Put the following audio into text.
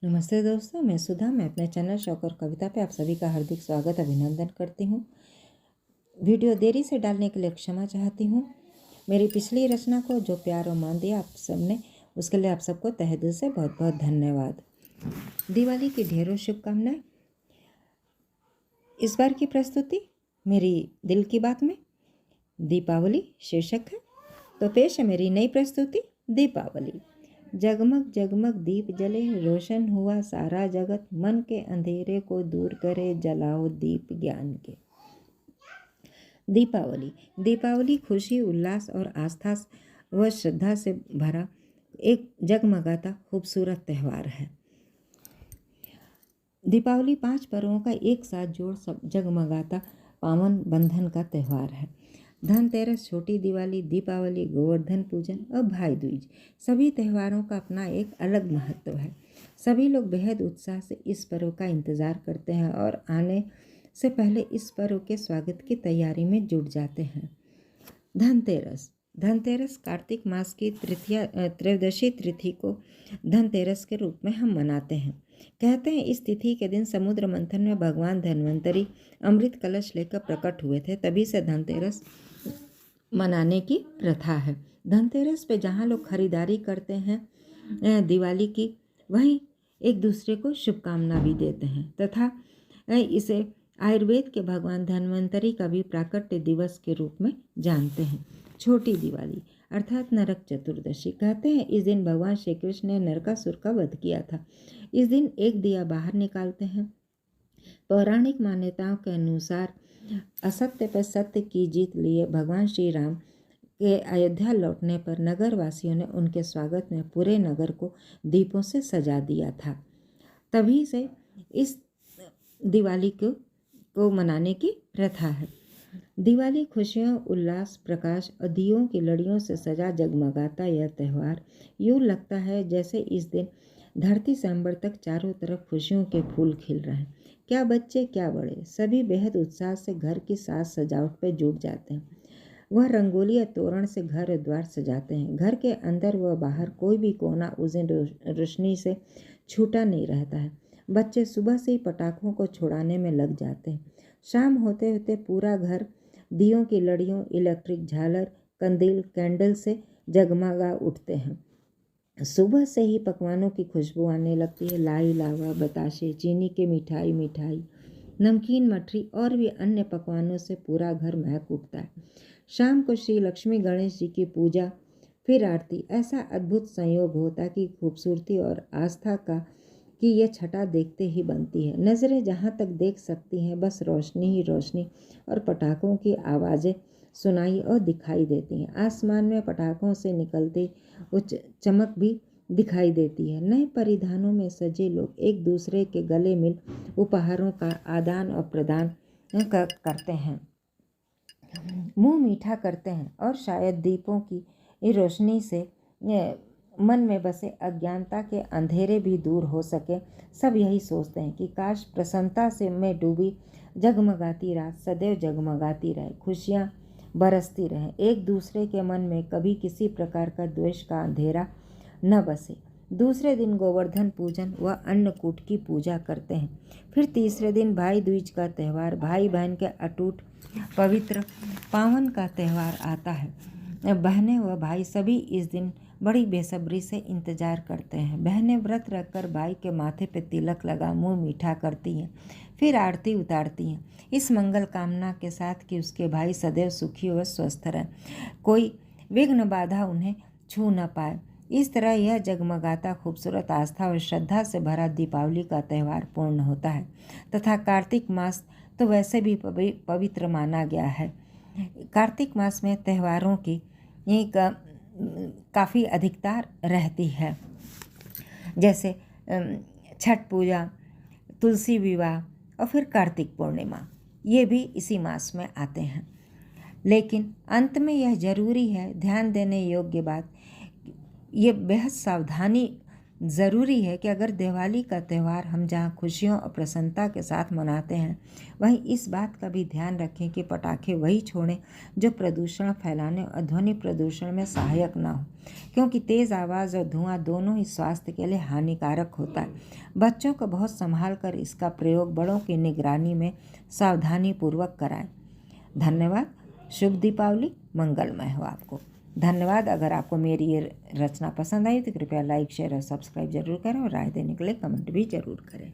नमस्ते दोस्तों, मैं सुधा। मैं अपने चैनल शौक और कविता पे आप सभी का हार्दिक स्वागत अभिनंदन करती हूँ। वीडियो देरी से डालने के लिए क्षमा चाहती हूँ। मेरी पिछली रचना को जो प्यार और मान दिया आप सबने, उसके लिए आप सबको तहे दिल से बहुत बहुत धन्यवाद। दिवाली की ढेरों शुभकामनाएं। इस बार की प्रस्तुति मेरी दिल की बात में दीपावली शीर्षक है। तो पेश है मेरी नई प्रस्तुति दीपावली। जगमग जगमग दीप जले, रोशन हुआ सारा जगत, मन के अंधेरे को दूर करे, जलाओ दीप ज्ञान के। दीपावली। दीपावली खुशी, उल्लास और आस्था व श्रद्धा से भरा एक जगमगाता खूबसूरत त्यौहार है। दीपावली 5 पर्वों का एक साथ जोड़ सब जगमगाता पावन बंधन का त्यौहार है। धनतेरस, छोटी दिवाली, दीपावली, गोवर्धन पूजन और भाई दूज, सभी त्योहारों का अपना एक अलग महत्व है। सभी लोग बेहद उत्साह से इस पर्व का इंतज़ार करते हैं और आने से पहले इस पर्व के स्वागत की तैयारी में जुट जाते हैं। धनतेरस। धनतेरस कार्तिक मास की त्रयोदशी तिथि को धनतेरस के रूप में हम मनाते हैं। कहते हैं इस तिथि के दिन समुद्र मंथन में भगवान धन्वंतरी अमृत कलश लेकर प्रकट हुए थे, तभी से धनतेरस मनाने की प्रथा है। धनतेरस पे जहाँ लोग खरीदारी करते हैं दिवाली की, वहीं एक दूसरे को शुभकामना भी देते हैं तथा इसे आयुर्वेद के भगवान धन्वंतरी का भी प्राकट्य दिवस के रूप में जानते हैं। छोटी दिवाली अर्थात नरक चतुर्दशी। कहते हैं इस दिन भगवान श्री कृष्ण ने नरकासुर का वध किया था। इस दिन एक दिया बाहर निकालते हैं। पौराणिक मान्यताओं के अनुसार असत्य पर सत्य की जीत लिए भगवान श्री राम के अयोध्या लौटने पर नगर वासियों ने उनके स्वागत में पूरे नगर को दीपों से सजा दिया था। तभी से इस दिवाली को मनाने की प्रथा है। दिवाली खुशियों, उल्लास, प्रकाश और दियों की लड़ियों से सजा जगमगाता यह त्यौहार यूँ लगता है जैसे इस दिन धरती से अंबर तक चारों तरफ खुशियों के फूल खिल रहे हैं। क्या बच्चे क्या बड़े, सभी बेहद उत्साह से घर की साज सजावट पर जुट जाते हैं। वह रंगोली या तोरण से घर और द्वार सजाते हैं। घर के अंदर व बाहर कोई भी कोना उस दिन रोशनी से छूटा नहीं रहता है। बच्चे सुबह से ही पटाखों को छुड़ाने में लग जाते हैं। शाम होते होते पूरा घर दियों की लड़ियों, इलेक्ट्रिक झालर, कंदील, कैंडल से जगमगा उठते हैं। सुबह से ही पकवानों की खुशबू आने लगती है। लाई, लावा, बताशे, चीनी की मिठाई, नमकीन, मठरी और भी अन्य पकवानों से पूरा घर महक उठता है। शाम को श्री लक्ष्मी गणेश जी की पूजा, फिर आरती। ऐसा अद्भुत संयोग होता कि खूबसूरती और आस्था की यह छटा देखते ही बनती है। नज़रें जहाँ तक देख सकती हैं बस रोशनी ही रोशनी और पटाखों की आवाज़ें सुनाई और दिखाई देती हैं। आसमान में पटाखों से निकलती उच्च चमक भी दिखाई देती है। नए परिधानों में सजे लोग एक दूसरे के गले मिल उपहारों का आदान और प्रदान करते हैं, मुंह मीठा करते हैं और शायद दीपों की रोशनी से मन में बसे अज्ञानता के अंधेरे भी दूर हो सके। सब यही सोचते हैं कि काश प्रसन्नता से मैं डूबी जगमगाती रात सदैव जगमगाती रहे, खुशियाँ बरसती रहें, एक दूसरे के मन में कभी किसी प्रकार का द्वेष का अंधेरा न बसे। दूसरे दिन गोवर्धन पूजन व अन्नकूट की पूजा करते हैं। फिर तीसरे दिन भाई दूज का त्यौहार, भाई बहन के अटूट पवित्र पावन का त्यौहार आता है। बहनें व भाई सभी इस दिन बड़ी बेसब्री से इंतजार करते हैं। बहनें व्रत रखकर भाई के माथे पे तिलक लगा मुंह मीठा करती हैं, फिर आरती उतारती हैं, इस मंगल कामना के साथ कि उसके भाई सदैव सुखी व स्वस्थ रहें, कोई विघ्न बाधा उन्हें छू न पाए। इस तरह यह जगमगाता खूबसूरत आस्था और श्रद्धा से भरा दीपावली का त्यौहार पूर्ण होता है तथा कार्तिक मास तो वैसे भी पवित्र माना गया है। कार्तिक मास में त्योहारों की काफ़ी अधिकता रहती है, जैसे छठ पूजा, तुलसी विवाह और फिर कार्तिक पूर्णिमा, ये भी इसी मास में आते हैं। लेकिन अंत में यह जरूरी है ध्यान देने योग्य बात, ये बेहद सावधानी ज़रूरी है कि अगर दिवाली का त्यौहार हम जहाँ खुशियों और प्रसन्नता के साथ मनाते हैं, वहीं इस बात का भी ध्यान रखें कि पटाखे वही छोड़ें जो प्रदूषण फैलाने और ध्वनि प्रदूषण में सहायक ना हो, क्योंकि तेज़ आवाज़ और धुआं दोनों ही स्वास्थ्य के लिए हानिकारक होता है। बच्चों को बहुत संभाल कर इसका प्रयोग बड़ों की निगरानी में सावधानीपूर्वक कराएं। धन्यवाद। शुभ दीपावली, मंगलमय हो आपको। धन्यवाद। अगर आपको मेरी ये रचना पसंद आई तो कृपया लाइक, शेयर और सब्सक्राइब जरूर करें और राय देने के लिए कमेंट भी जरूर करें।